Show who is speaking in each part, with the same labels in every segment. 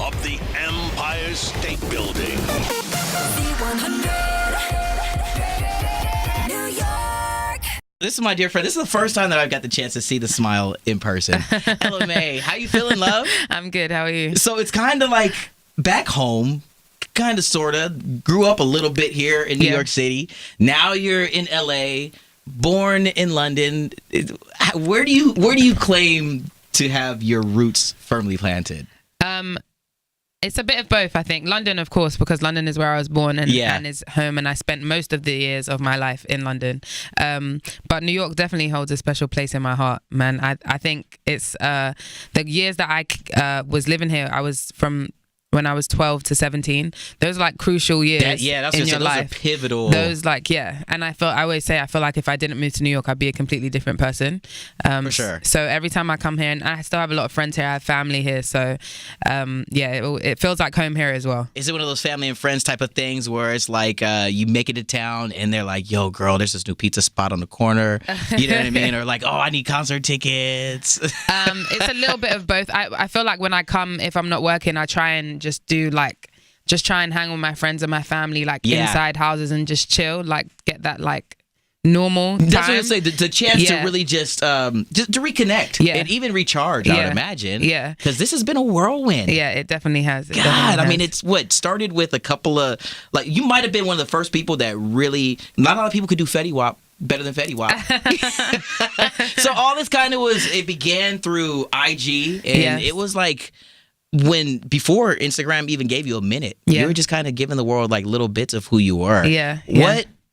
Speaker 1: of the Empire State Building.
Speaker 2: Z100, New York.
Speaker 3: This is my dear friend. This is the first time that I've got the chance to see the smile in person. Ella May, how you feeling, love?
Speaker 4: I'm good. How are you?
Speaker 3: So it's kind of like back home, kind of, sort of. Grew up a little bit here in New York City. Now you're in LA, born in London. Where do you claim to have your roots firmly planted?
Speaker 4: It's a bit of both, I think. London, of course, because London is where I was born and is home, and I spent most of the years of my life in London. But New York definitely holds a special place in my heart, man. I think it's the years that I was living here, I was from when I was 12 to 17. Those are like crucial years in your life.
Speaker 3: Those are pivotal.
Speaker 4: Those and I always say, I feel like if I didn't move to New York, I'd be a completely different person.
Speaker 3: For sure.
Speaker 4: So every time I come here, and I still have a lot of friends here, I have family here. So it feels like home here as well.
Speaker 3: Is it one of those family and friends type of things where it's like you make it to town and they're like, yo, girl, there's this new pizza spot on the corner. You know what I mean? Or like, oh, I need concert tickets.
Speaker 4: It's a little bit of both. I feel like when I come, if I'm not working, I try and just try and hang with my friends and my family, inside houses, and just chill, get that normal time.
Speaker 3: That's what I say. The chance to really just to reconnect and even recharge. I would imagine. Yeah, because this has been a whirlwind.
Speaker 4: Yeah, it definitely has.
Speaker 3: I mean, it's started with a couple of you might have been one of the first people that really. Not a lot of people could do Fetty Wap better than Fetty Wap. So all this kind of it began through IG, and it was like. Before Instagram even gave you a minute, you were just kind of giving the world little bits of who you were.
Speaker 4: Yeah.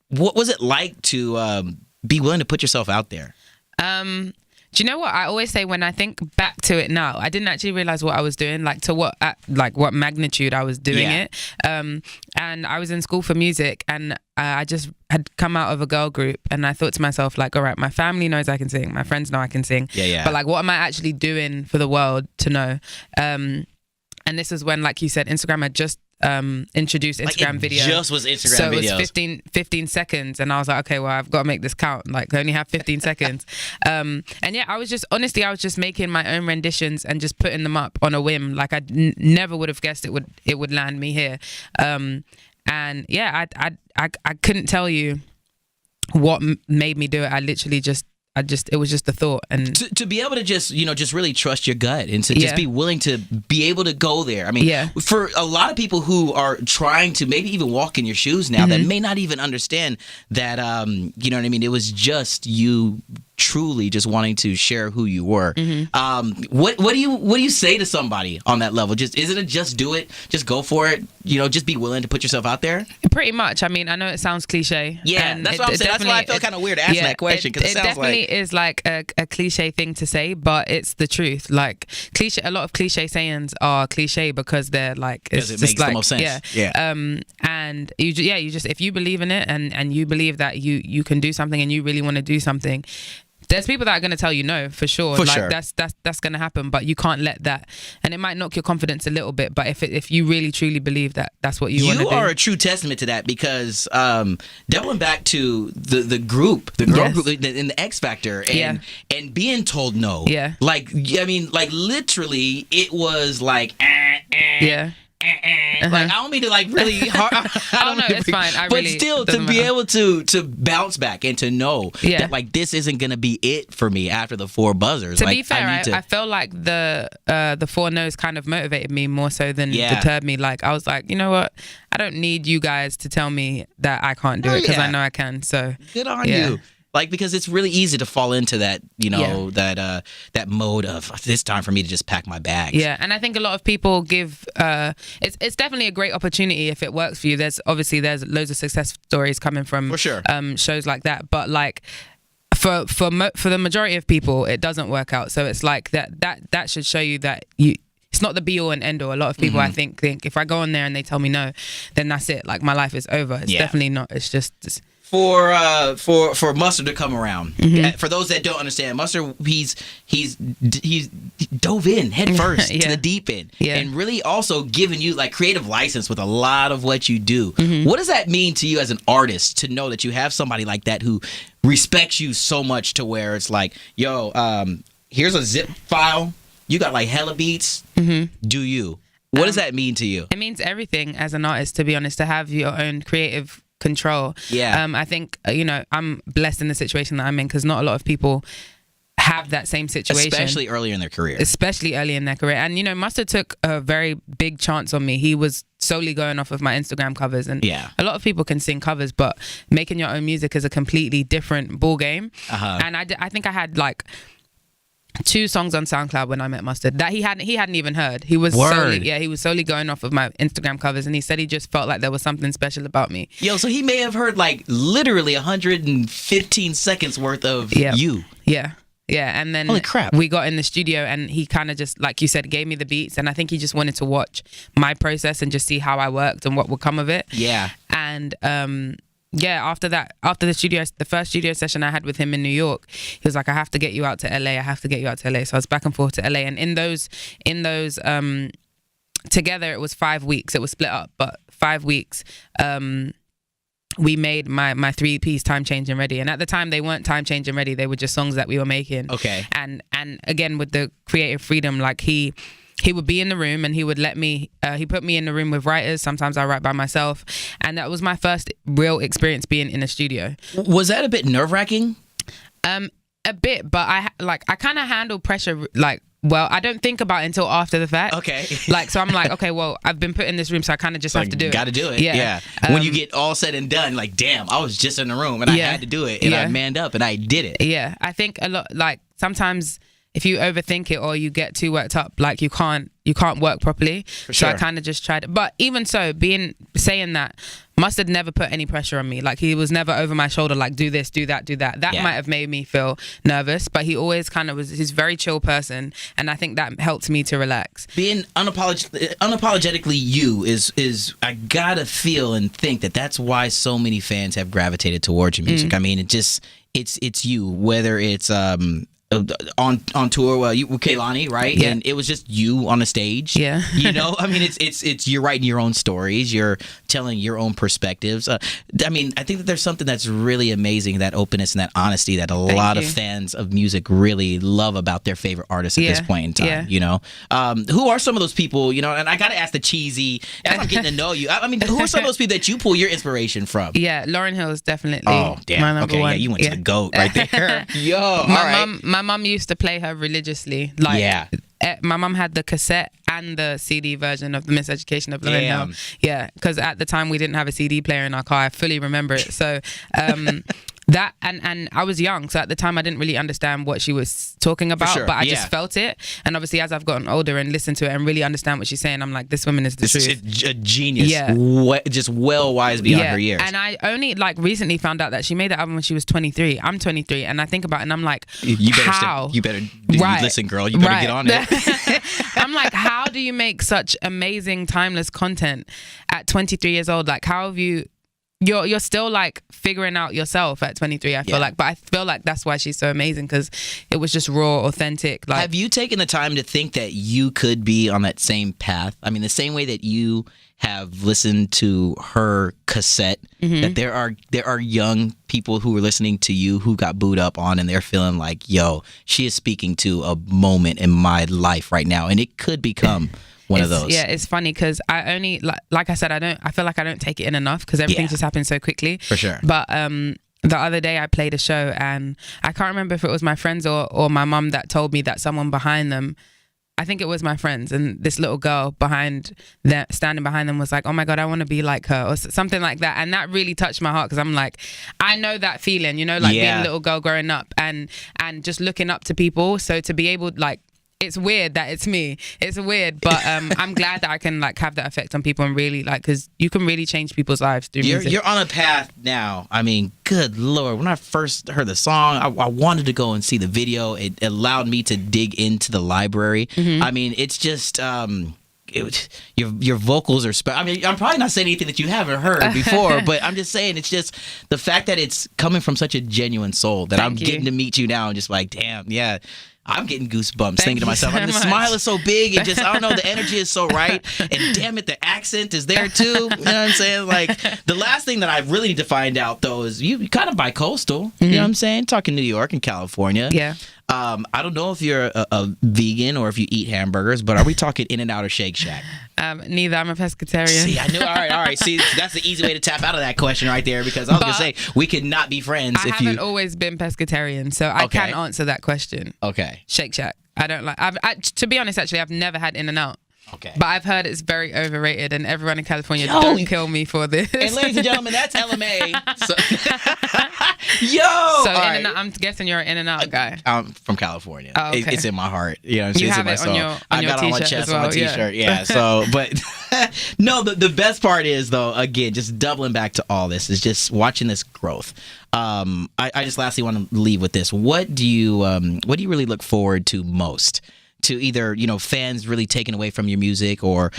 Speaker 3: What was it like to be willing to put yourself out there?
Speaker 4: Do you know what I always say when I think back to it now? I didn't actually realize what I was doing, what magnitude I was doing it. And I was in school for music, and I just had come out of a girl group, and I thought to myself, all right, my family knows I can sing, my friends know I can sing.
Speaker 3: Yeah.
Speaker 4: But what am I actually doing for the world to know? And this is when, like you said, Instagram had just introduced Instagram video.
Speaker 3: Just was Instagram
Speaker 4: so
Speaker 3: videos.
Speaker 4: So it was 15 seconds, and I was like, okay, well, I've got to make this count. I only have 15 seconds. And I was just making my own renditions and just putting them up on a whim. I never would have guessed it would land me here. I couldn't tell you what made me do it. It was just a thought, and
Speaker 3: to be able to just really trust your gut and to just be willing to be able to go there. I mean, for a lot of people who are trying to maybe even walk in your shoes now that may not even understand that, you know what I mean? It was just you truly just wanting to share who you were. What do you say to somebody on that level? Is it just do it, just go for it? Just be willing to put yourself out there.
Speaker 4: Pretty much. I mean, I know it sounds cliche.
Speaker 3: Yeah, that's what I'm saying. That's why I felt kind of weird asking that question, because it sounds
Speaker 4: definitely is a cliche thing to say, but it's the truth. Cliche. A lot of cliche sayings are cliche because they're
Speaker 3: because it makes the most sense. Yeah.
Speaker 4: And you just if you believe in it and you believe that you can do something and you really want to do something. There's people that are going to tell you no, for sure. That's going to happen, but you can't let that. And it might knock your confidence a little bit, but if you really truly believe that that's what you want to do.
Speaker 3: You are a true testament to that, because doubling back to the girl group in the X Factor and being told no.
Speaker 4: Yeah.
Speaker 3: Literally it was
Speaker 4: yeah.
Speaker 3: I don't mean to really hard.
Speaker 4: I don't know. It's fine.
Speaker 3: But still, to be able to bounce back and to know that this isn't gonna be it for me after the 4 buzzers.
Speaker 4: To be fair, I felt like the 4 no's kind of motivated me more so than deterred me. I was like, you know what? I don't need you guys to tell me that I can't do it, because I know I can. So
Speaker 3: good on you. Because it's really easy to fall into that, that mode of it's time for me to just pack my bags.
Speaker 4: Yeah, and I think a lot of people give, it's definitely a great opportunity if it works for you. There's loads of success stories coming from
Speaker 3: for sure.
Speaker 4: Shows like that, but for the majority of people, it doesn't work out. So it's that should show you that it's not the be all and end all. A lot of people I think if I go on there and they tell me no, then that's it. My life is over. It's definitely not. It's just.
Speaker 3: For Mustard to come around. For those that don't understand, Mustard, he's dove in head first to the deep end, and really also giving you creative license with a lot of what you do. What does that mean to you as an artist to know that you have somebody like that who respects you so much to where it's here's a zip file, you got hella beats, do you? What does that mean to you?
Speaker 4: It means everything as an artist, to be honest, to have your own creative control.
Speaker 3: Yeah.
Speaker 4: I think, I'm blessed in the situation that I'm in, because not a lot of people have that same situation,
Speaker 3: especially early in their career.
Speaker 4: And Mustard took a very big chance on me. He was solely going off of my Instagram covers, and a lot of people can sing covers, but making your own music is a completely different ball game. And I think I had like 2 songs on SoundCloud when I met Mustard that he hadn't even heard. He was solely going off of my Instagram covers, and he said he just felt like there was something special about me.
Speaker 3: Yo, so he may have heard like literally 115 seconds worth of you.
Speaker 4: Yeah, and then
Speaker 3: holy crap,
Speaker 4: we got in the studio, and he kind of just, like you said, gave me the beats, and I think he just wanted to watch my process and just see how I worked and what would come of it.
Speaker 3: Yeah.
Speaker 4: And after the first studio session I had with him in New York, he was like, I have to get you out to LA. So I was back and forth to LA, and in those together it was 5 weeks. It was split up, but 5 weeks. We made my 3 EPs, Time Change and Ready, and at the time they weren't Time Change and Ready, they were just songs that we were making.
Speaker 3: Okay.
Speaker 4: And again, with the creative freedom, like he would be in the room and he would let me he put me in the room with writers. Sometimes I write by myself, and that was my first real experience being in a studio.
Speaker 3: Was that a bit nerve-wracking?
Speaker 4: A bit, but I kind of handle pressure well, I don't think about it until after the fact.
Speaker 3: Okay.
Speaker 4: So I'm like, okay, well, I've been put in this room, so I kind of just have to do it.
Speaker 3: Got to do it.
Speaker 4: Yeah.
Speaker 3: When you get all said and done, like, damn, I was just in the room and I had to do it, and I manned up and I did it.
Speaker 4: Yeah. I think a lot, like, sometimes if you overthink it or you get too worked up, like, you can't work properly.
Speaker 3: For sure.
Speaker 4: So I kind of just tried it. But even so, saying that, Mustard never put any pressure on me. Like, he was never over my shoulder, like, do this, do that, do that. That might have made me feel nervous, but he always kind of he's a very chill person, and I think that helped me to relax.
Speaker 3: Being unapologetically you is I gotta feel and think that's why so many fans have gravitated towards your music. I mean, it's you, whether it's on tour with Kehlani, right?
Speaker 4: Yeah.
Speaker 3: And it was just you on a stage.
Speaker 4: Yeah.
Speaker 3: I mean, it's you're writing your own stories, you're telling your own perspectives. I mean, I think that there's something that's really amazing, that openness and that honesty that a lot of fans of music really love about their favorite artists at this point in time. Who are some of those people? And I gotta ask the cheesy, as I'm getting to know you. I mean, who are some of those people that you pull your inspiration from?
Speaker 4: Yeah, Lauryn Hill is definitely my number one.
Speaker 3: Yeah, you went to the GOAT right there. Yo,
Speaker 4: my mum used to play her religiously. My mum had the cassette and the CD version of The Miseducation of Lauryn Hill. Yeah, because at the time we didn't have a CD player in our car. I fully remember it. So that and I was young, so at the time I didn't really understand what she was talking about, but I just felt it. And obviously, as I've gotten older and listened to it and really understand what she's saying, I'm like, this woman is the truth.
Speaker 3: Is a genius. Yeah, just well wise beyond her years.
Speaker 4: And I only recently found out that she made that album when she was 23. I'm 23, and I think about it, and I'm like, how?
Speaker 3: You better listen, girl. You better get on it.
Speaker 4: I'm like, how do you make such amazing, timeless content at 23 years old? Like, how have you? You're still like figuring out yourself at 23. I feel like, but I feel like that's why she's so amazing, because it was just raw, authentic. Like,
Speaker 3: have you taken the time to think that you could be on that same path? I mean, the same way that you have listened to her cassette, that there are young people who are listening to you who got booed up on, and they're feeling like, yo, she is speaking to a moment in my life right now, and it could become one of those.
Speaker 4: Yeah, it's funny because I only like I said, I feel like I don't take it in enough because everything just happens so quickly.
Speaker 3: For sure.
Speaker 4: But the other day I played a show, and I can't remember if it was my friends or my mum that told me that someone behind them, I think it was my friends, and this little girl standing behind them was like, oh my God, I want to be like her, or something like that. And that really touched my heart, because I'm like, I know that feeling, being a little girl growing up and just looking up to people. So to be able, it's weird that it's me. It's weird, but I'm glad that I can have that effect on people, and really because you can really change people's lives through music.
Speaker 3: You're on a path now. I mean, good Lord. When I first heard the song, I wanted to go and see the video. It allowed me to dig into the library. I mean, it's just your vocals are I mean, I'm probably not saying anything that you haven't heard before, but I'm just saying, it's just the fact that it's coming from such a genuine soul that I'm getting to meet you now and just like, damn, yeah. I'm getting goosebumps thinking to myself. The smile is so big, and just, I don't know, the energy is so right. And damn it, the accent is there too. You know what I'm saying? The last thing that I really need to find out, though, is you kind of bi-coastal. You know what I'm saying? Talking New York and California.
Speaker 4: Yeah.
Speaker 3: I don't know if you're a vegan or if you eat hamburgers, but are we talking In-N-Out or Shake Shack?
Speaker 4: Neither. I'm a pescatarian.
Speaker 3: See, I knew. All right. See, that's the easy way to tap out of that question right there, because I was going to say, we could not be friends
Speaker 4: I haven't always been pescatarian, so I can answer that question.
Speaker 3: Okay.
Speaker 4: Shake Shack. I don't like... to be honest, actually, I've never had In-N-Out.
Speaker 3: Okay.
Speaker 4: But I've heard it's very overrated, and everyone in California, don't kill me for this.
Speaker 3: And ladies and gentlemen, that's LMA. So,
Speaker 4: I'm guessing you're an In-N-Out guy.
Speaker 3: I'm from California.
Speaker 4: Oh, okay.
Speaker 3: It's in my heart. You know, it's
Speaker 4: have
Speaker 3: in my
Speaker 4: it
Speaker 3: soul.
Speaker 4: on your
Speaker 3: I got it on my chest,
Speaker 4: well,
Speaker 3: on my t-shirt. Yeah. So, but no, the best part is, though, again, just doubling back to all this, is just watching this growth. I just lastly want to leave with this. What do you really look forward to most? To either, fans really taking away from your music, or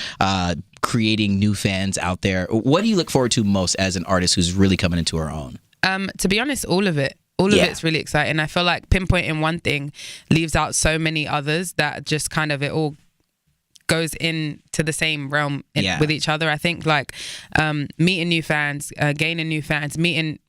Speaker 3: creating new fans out there? What do you look forward to most as an artist who's really coming into her own?
Speaker 4: To be honest, all of it. All of it's really exciting. I feel like pinpointing one thing leaves out so many others that just kind of it all goes into the same realm with each other. I think like meeting new fans, gaining new fans, meeting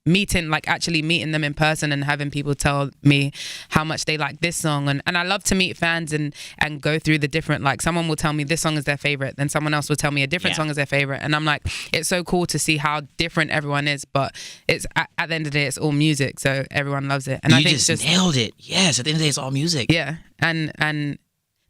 Speaker 4: like actually meeting them in person and having people tell me how much they like this song, and I love to meet fans and go through the different, like someone will tell me this song is their favorite, then someone else will tell me a different song is their favorite, and I'm like, it's so cool to see how different everyone is, but it's at the end of the day it's all music, so everyone loves it. And
Speaker 3: you
Speaker 4: I think
Speaker 3: just nailed it. Yes, at the end of the day it's all music.
Speaker 4: Yeah. And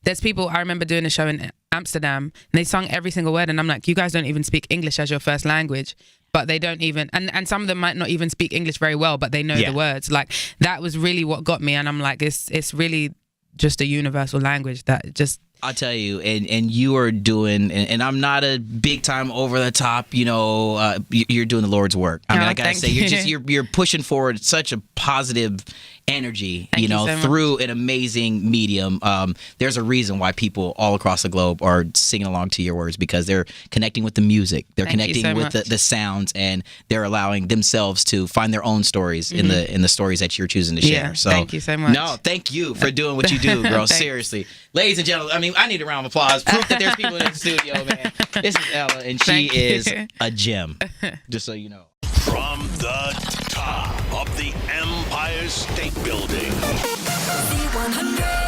Speaker 4: there's people, I remember doing a show in Amsterdam, and they sung every single word, and I'm like, you guys don't even speak English as your first language, but they don't even, and some of them might not even speak English very well, but they know the words. Like, that was really what got me, and I'm like, it's really just a universal language that just...
Speaker 3: I'll tell you, and you are doing, and I'm not a big time over the top, you're doing the Lord's work. I mean, I gotta say, you're pushing forward such a positive energy,
Speaker 4: so
Speaker 3: through an amazing medium. There's a reason why people all across the globe are singing along to your words, because they're connecting with the music, they're connecting with the sounds, and they're allowing themselves to find their own stories in the stories that you're choosing to share. So
Speaker 4: thank you so much.
Speaker 3: No, thank you for doing what you do, girl. Seriously, ladies and gentlemen, I mean, I need a round of applause. Proof that there's people in the studio, man. This is Ella, and she is a gem. Just so you know.
Speaker 1: From the top of the Empire State Building.
Speaker 2: Z100.